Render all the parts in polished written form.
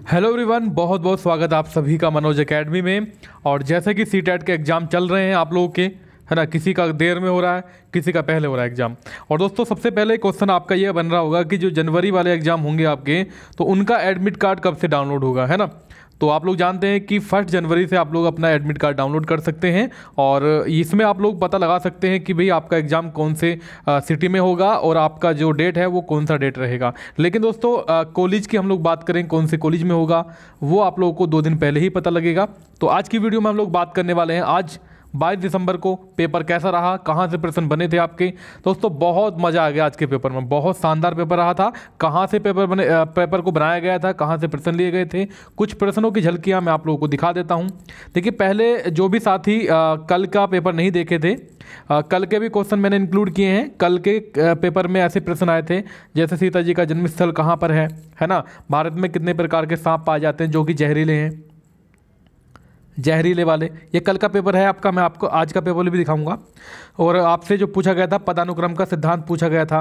Hello everyone, बहुत बहुत स्वागत है आप सभी का मनोज एकेडमी में। और जैसे कि सीटेट के एग्ज़ाम चल रहे हैं आप लोगों के, है ना, किसी का देर में हो रहा है, किसी का पहले हो रहा है एग्ज़ाम। और दोस्तों सबसे पहले क्वेश्चन आपका ये बन रहा होगा कि जो जनवरी वाले एग्ज़ाम होंगे आपके, तो उनका एडमिट कार्ड कब से डाउनलोड होगा, है ना। तो आप लोग जानते हैं कि 1 जनवरी से आप लोग अपना एडमिट कार्ड डाउनलोड कर सकते हैं और इसमें आप लोग पता लगा सकते हैं कि भाई आपका एग्ज़ाम कौन से सिटी में होगा और आपका जो डेट है वो कौन सा डेट रहेगा। लेकिन दोस्तों कॉलेज की हम लोग बात करें, कौन से कॉलेज में होगा वो आप लोगों को 2 दिन पहले ही पता लगेगा। तो आज की वीडियो में हम लोग बात करने वाले हैं आज 22 दिसंबर को पेपर कैसा रहा, कहाँ से प्रश्न बने थे आपके। दोस्तों बहुत मज़ा आ गया आज के पेपर में, बहुत शानदार पेपर रहा था। कहाँ से पेपर को बनाया गया था, कहाँ से प्रश्न लिए गए थे, कुछ प्रश्नों की झलकियाँ मैं आप लोगों को दिखा देता हूँ। देखिए पहले जो भी साथी कल का पेपर नहीं देखे थे, कल के भी क्वेश्चन मैंने इंक्लूड किए हैं। कल के पेपर में ऐसे प्रश्न आए थे जैसे सीता जी का जन्म स्थल कहाँ पर है ना, भारत में कितने प्रकार के सांप पाए जाते हैं जो कि जहरीले हैं, जहरीले वाले। ये कल का पेपर है आपका, मैं आपको आज का पेपर भी दिखाऊंगा। और आपसे जो पूछा गया था पदानुक्रम का सिद्धांत पूछा गया था।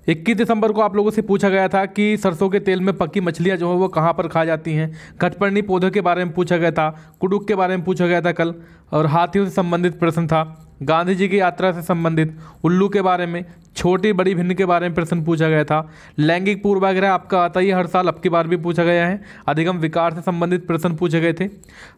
21 दिसंबर को आप लोगों से पूछा गया था कि सरसों के तेल में पकी मछलियां जो है वो कहाँ पर खा जाती हैं। घटपर्णी पौधों के बारे में पूछा गया था, कुडुक के बारे में पूछा गया था कल, और हाथियों से संबंधित प्रश्न था। गांधी जी की यात्रा से संबंधित उल्लू के बारे में, छोटी बड़ी भिन्न के बारे में प्रश्न पूछा गया था। लैंगिक पूर्वाग्रह आपका आता ही हर साल, अब की बार भी पूछा गया है। अधिगम विकार से संबंधित प्रश्न पूछे गए थे।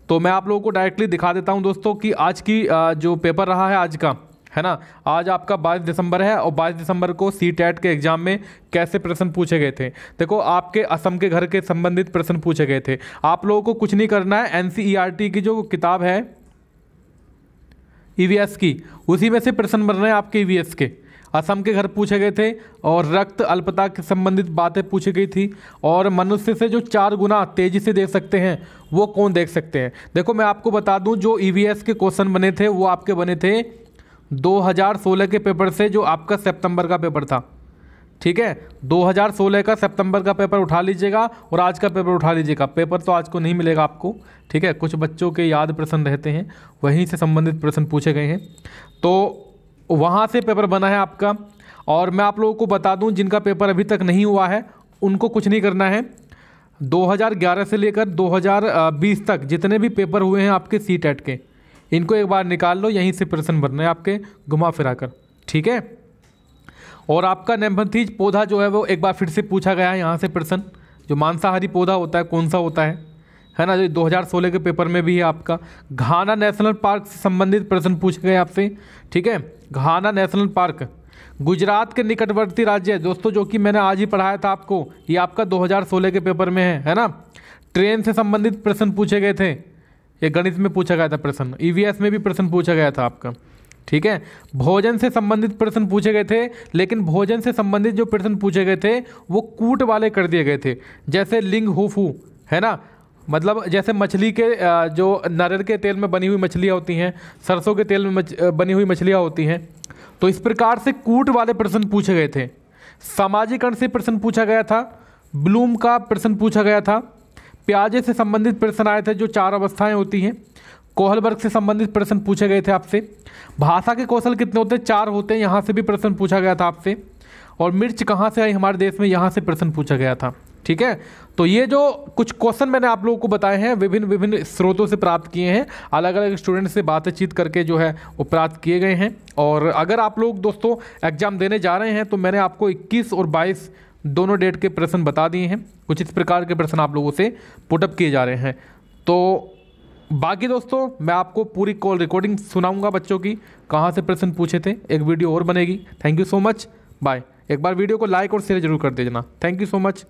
तो मैं आप लोगों को डायरेक्टली दिखा देता हूं दोस्तों कि आज की जो पेपर रहा है आज का, है ना, आज आपका 22 दिसंबर है और 22 दिसंबर को सीटेट के एग्जाम में कैसे प्रश्न पूछे गए थे। देखो आपके असम के घर के संबंधित प्रश्न पूछे गए थे। आप लोगों को कुछ नहीं करना है, एनसीईआरटी की जो किताब है ईवीएस की, उसी में से प्रश्न बन रहे हैं आपके ईवीएस के। असम के घर पूछे गए थे और रक्त अल्पता के संबंधित बातें पूछी गई थी। और मनुष्य से जो 4 गुना तेजी से देख सकते हैं वो कौन देख सकते हैं। देखो मैं आपको बता दूं, जो ईवीएस के क्वेश्चन बने थे वो आपके बने थे 2016 के पेपर से, जो आपका सितंबर का पेपर था। ठीक है, 2016 का सितंबर का पेपर उठा लीजिएगा और आज का पेपर उठा लीजिएगा। पेपर तो आज को नहीं मिलेगा आपको, ठीक है, कुछ बच्चों के याद प्रश्न रहते हैं, वहीं से संबंधित प्रश्न पूछे गए हैं, तो वहाँ से पेपर बना है आपका। और मैं आप लोगों को बता दूं, जिनका पेपर अभी तक नहीं हुआ है उनको कुछ नहीं करना है। 2011 से लेकर 2020 तक जितने भी पेपर हुए हैं आपके सीटेट के, इनको एक बार निकाल लो, यहीं से प्रश्न बनना है आपके घुमा फिरा कर, ठीक है। और आपका नेमंथीज पौधा जो है वो एक बार फिर से पूछा गया है यहाँ से प्रश्न। जो मांसाहारी पौधा होता है कौन सा होता है ना, जो 2016 के पेपर में भी है आपका। घाना नेशनल पार्क से संबंधित प्रश्न पूछे गए आपसे, ठीक है। घाना नेशनल पार्क गुजरात के निकटवर्ती राज्य है दोस्तों, जो कि मैंने आज ही पढ़ाया था आपको, ये आपका 2016 के पेपर में है ना। ट्रेन से संबंधित प्रश्न पूछे गए थे, ये गणित में पूछा गया था प्रश्न, ईवीएस में भी प्रश्न पूछा गया था आपका, ठीक है। भोजन से संबंधित प्रश्न पूछे गए थे, लेकिन भोजन से संबंधित जो प्रश्न पूछे गए थे वो कूट वाले कर दिए गए थे। जैसे लिंग हुफू, है ना, मतलब जैसे मछली के जो नारियल के तेल में बनी हुई मछलियाँ होती हैं, सरसों के तेल में बनी हुई मछलियाँ होती हैं, तो इस प्रकार से कूट वाले प्रश्न पूछे गए थे। सामाजिकरण से प्रश्न पूछा गया था, ब्लूम का प्रश्न पूछा गया था, प्याजे से संबंधित प्रश्न आए थे, जो 4 अवस्थाएं होती हैं। कोहलबर्ग से संबंधित प्रश्न पूछे गए थे आपसे। भाषा के कौशल कितने होते हैं, 4 होते हैं, यहाँ से भी प्रश्न पूछा गया था आपसे। और मिर्च कहाँ से आई हमारे देश में, यहाँ से प्रश्न पूछा गया था, ठीक है। तो ये जो कुछ क्वेश्चन मैंने आप लोगों को बताए हैं विभिन्न विभिन्न स्रोतों से प्राप्त किए हैं, अलग अलग स्टूडेंट से बातचीत करके जो है वो प्राप्त किए गए हैं। और अगर आप लोग दोस्तों एग्जाम देने जा रहे हैं तो मैंने आपको 21 और 22 दोनों डेट के प्रश्न बता दिए हैं। कुछ इस प्रकार के प्रश्न आप लोगों से पुटअप किए जा रहे हैं। तो बाकी दोस्तों मैं आपको पूरी कॉल रिकॉर्डिंग सुनाऊंगा बच्चों की, कहाँ से प्रश्न पूछे थे। एक वीडियो और बनेगी। Thank you so much, bye. एक बार वीडियो को लाइक और शेयर जरूर कर देना। Thank you so much.